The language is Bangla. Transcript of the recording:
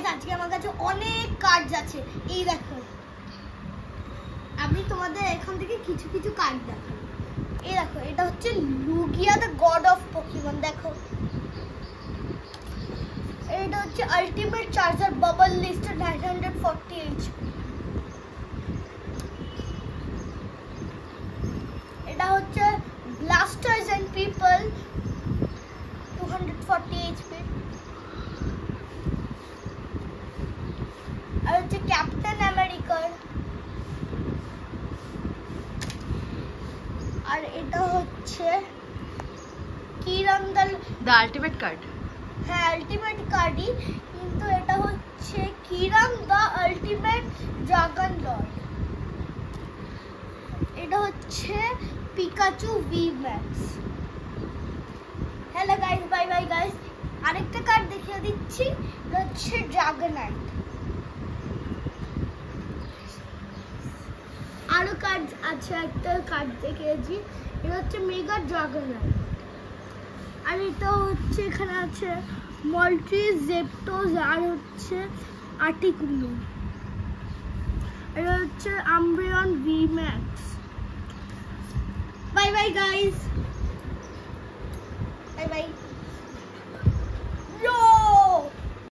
গাইস আজকে আমার কাছে অনেক কার্ড আছে। এই দেখো, আমি তোমাদের এখান থেকে কিছু কিছু কার্ড দেখাবো। এই দেখো, এটা হচ্ছে Lugia the god of Pokemon. দেখো, এটা হচ্ছে ultimate charger bubble list 940 HP. এটা হচ্ছে ব্লাস্টার্স এন্ড পিপল 240 এইচপি। আর হচ্ছে ক্যাপ্টেন আমেরিকার। আর এটা হচ্ছে কিরণ দ্য আল্টিমেট কার্ড। হ্যাঁ, আলটিমেট কার্ডই, কিন্তু এটা হচ্ছে Kiran the ultimate dragon lord. এটা হচ্ছে Pikachu V max. Hello guys, bye bye guys. আরেকটা কার্ড দেখিয়ে দিচ্ছি, এটা হচ্ছে ড্রাগনাইট। আরো কার্ড আছে, একটা কার্ড দেখিয়েছি, এটা হচ্ছে মেগা ড্রাগনাইট। আর এটা হচ্ছে এখানে আছে মল্টিস জেপ্টোস আর হচ্ছে আর্টিকুলুম। এটা হচ্ছে আম্ব্রিয়ন ভি ম্যাক্স। Bye bye guys, bye by.